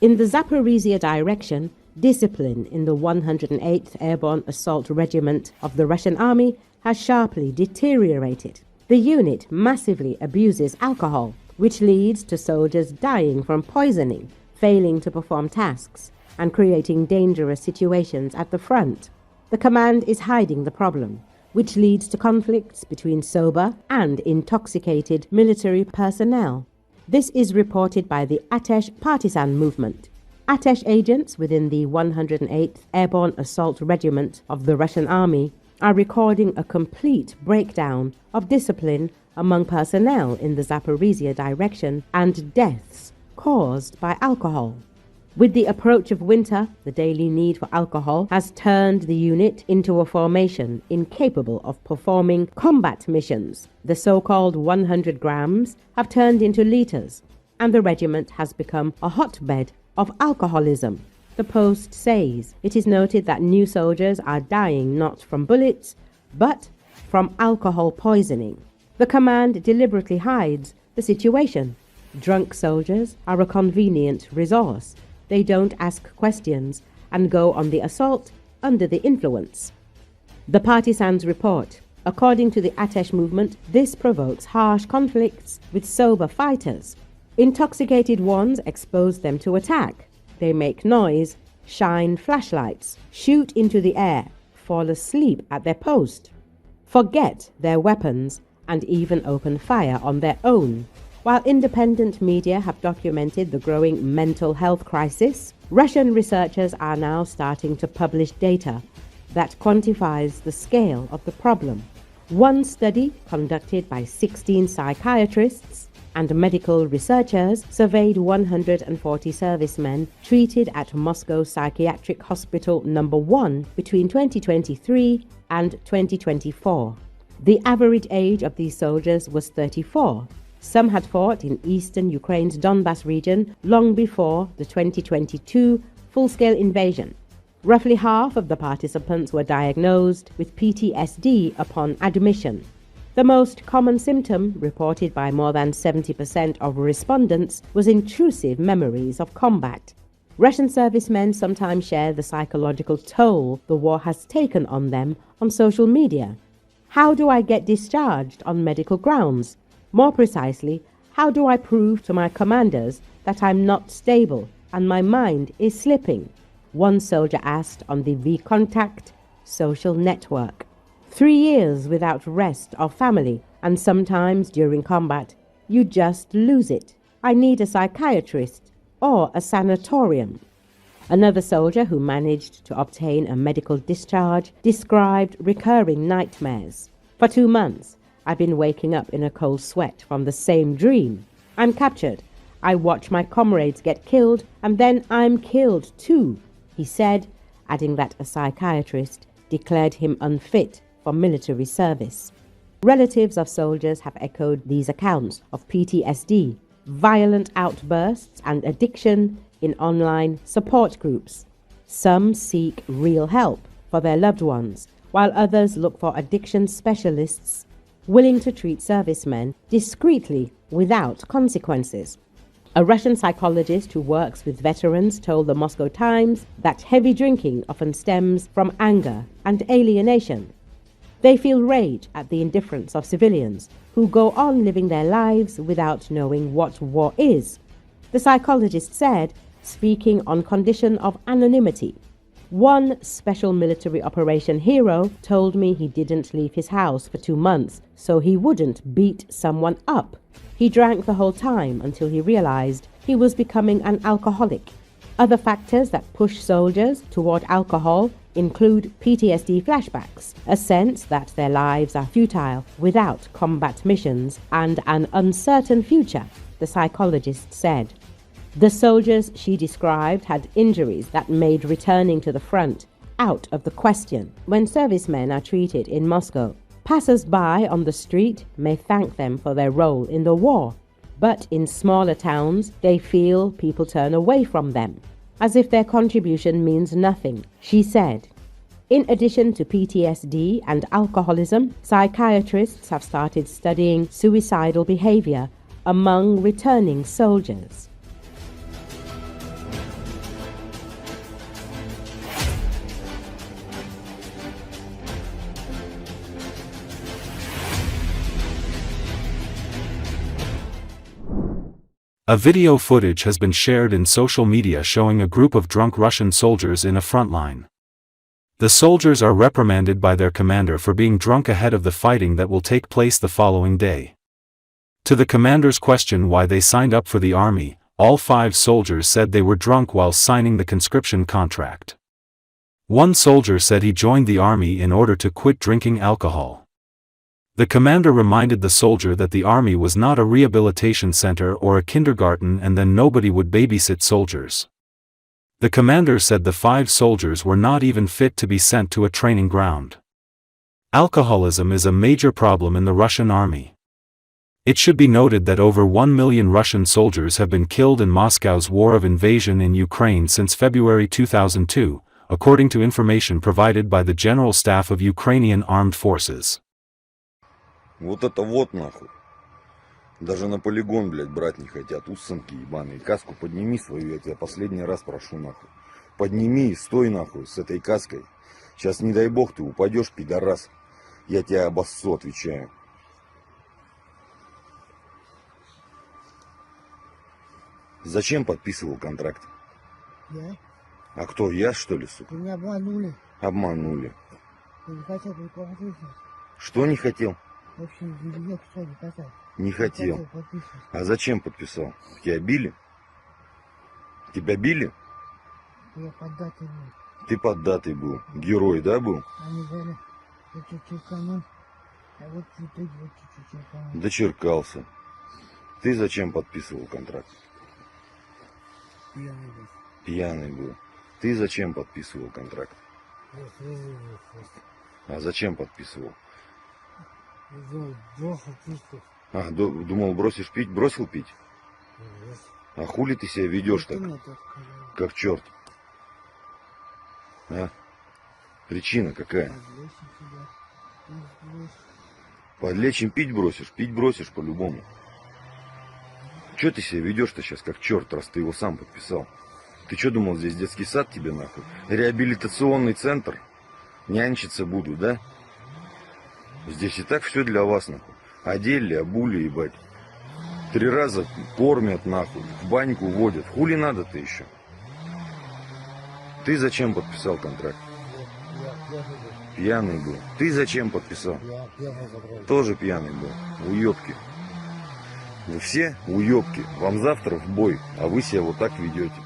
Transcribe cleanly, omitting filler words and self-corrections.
In the Zaporizhzhia direction, discipline in the 108th Airborne Assault Regiment of the Russian Army has sharply deteriorated. The unit massively abuses alcohol, which leads to soldiers dying from poisoning, failing to perform tasks, and creating dangerous situations at the front. The command is hiding the problem, which leads to conflicts between sober and intoxicated military personnel. This is reported by the Atesh partisan movement. Atesh agents within the 108th Airborne Assault Regiment of the Russian Army are recording a complete breakdown of discipline among personnel in the Zaporizhzhia direction and deaths caused by alcohol. With the approach of winter, the daily need for alcohol has turned the unit into a formation incapable of performing combat missions. The so-called 100 grams have turned into liters, and the regiment has become a hotbed of alcoholism. The Post says it is noted that new soldiers are dying not from bullets, but from alcohol poisoning. The command deliberately hides the situation. Drunk soldiers are a convenient resource. They don't ask questions and go on the assault under the influence. The partisans report, according to the Atesh movement, this provokes harsh conflicts with sober fighters. Intoxicated ones expose them to attack. They make noise, shine flashlights, shoot into the air, fall asleep at their post, forget their weapons, and even open fire on their own. While independent media have documented the growing mental health crisis, Russian researchers are now starting to publish data that quantifies the scale of the problem. One study conducted by 16 psychiatrists and medical researchers surveyed 140 servicemen treated at Moscow Psychiatric Hospital No. 1 between 2023 and 2024. The average age of these soldiers was 34. Some had fought in eastern Ukraine's Donbas region long before the 2022 full-scale invasion. Roughly half of the participants were diagnosed with PTSD upon admission. The most common symptom, reported by more than 70% of respondents, was intrusive memories of combat. Russian servicemen sometimes share the psychological toll the war has taken on them on social media. How do I get discharged on medical grounds? More precisely, how do I prove to my commanders that I'm not stable and my mind is slipping? One soldier asked on the VKontakte social network. 3 years without rest or family, and sometimes during combat, you just lose it. I need a psychiatrist or a sanatorium. Another soldier who managed to obtain a medical discharge described recurring nightmares. For 2 months, I've been waking up in a cold sweat from the same dream. I'm captured. I watch my comrades get killed, and then I'm killed too, he said, adding that a psychiatrist declared him unfit for military service. Relatives of soldiers have echoed these accounts of PTSD, violent outbursts, and addiction in online support groups. Some seek real help for their loved ones, while others look for addiction specialists willing to treat servicemen discreetly without consequences. A Russian psychologist who works with veterans told the Moscow Times that heavy drinking often stems from anger and alienation. They feel rage at the indifference of civilians who go on living their lives without knowing what war is. The psychologist said, speaking on condition of anonymity, "One special military operation hero told me he didn't leave his house for 2 months so he wouldn't beat someone up. He drank the whole time until he realized he was becoming an alcoholic." Other factors that push soldiers toward alcohol include PTSD flashbacks, a sense that their lives are futile without combat missions, and an uncertain future, the psychologist said. The soldiers she described had injuries that made returning to the front out of the question. When servicemen are treated in Moscow, passers-by on the street may thank them for their role in the war, but in smaller towns they feel people turn away from them, as if their contribution means nothing, she said. In addition to PTSD and alcoholism, psychiatrists have started studying suicidal behavior among returning soldiers. A video footage has been shared in social media showing a group of drunk Russian soldiers in a front line. The soldiers are reprimanded by their commander for being drunk ahead of the fighting that will take place the following day. To the commander's question why they signed up for the army, all 5 soldiers said they were drunk while signing the conscription contract. One soldier said he joined the army in order to quit drinking alcohol. The commander reminded the soldier that the army was not a rehabilitation center or a kindergarten and then nobody would babysit soldiers. The commander said the 5 soldiers were not even fit to be sent to a training ground. Alcoholism is a major problem in the Russian army. It should be noted that over 1 million Russian soldiers have been killed in Moscow's war of invasion in Ukraine since February 2002, according to information provided by the General Staff of Ukrainian Armed Forces. Вот это вот нахуй. Даже на полигон, блядь, брать не хотят. Усанки ебаные. Каску подними свою, я тебя последний раз прошу, нахуй. Подними и стой, нахуй, с этой каской. Сейчас, не дай бог, ты упадешь, пидорас. Я тебя обоссу, отвечаю. Зачем подписывал контракт? Я? А кто, я, что ли, сука? Меня обманули. Обманули. Я не хотел никого слышать. Что не хотел? Вообще, я что не хотел. Не хотел. Подписывать. А зачем подписал? Тебя били? Тебя били? Я поддатый был. Ты поддатый был. Герой, да, был? Они говорят, я чуть-чуть эконом. А вот чуть-чуть эконом. Дочеркался. Ты зачем подписывал контракт? Пьяный был. Пьяный был. Ты зачем подписывал контракт? Я слезу просто. А зачем подписывал? Я думал, бросил пить. А, думал, бросишь пить? Бросил пить? А хули ты себя ведешь так? Как черт. А? Причина какая? Подлечим пить бросишь? Пить бросишь по-любому. Че ты себя ведешь-то сейчас как черт, раз ты его сам подписал? Ты что думал, здесь детский сад тебе нахуй? Реабилитационный центр? Нянчиться буду, да? Здесь и так все для вас нахуй. Одели, обули, ебать. 3 раза кормят нахуй, в баньку водят. Хули надо-то еще? Ты зачем подписал контракт? Пьяный был. Ты зачем подписал? Я пьяный забрал. Тоже пьяный был. Уебки. Вы все уебки. Вам завтра в бой, а вы себя вот так ведете.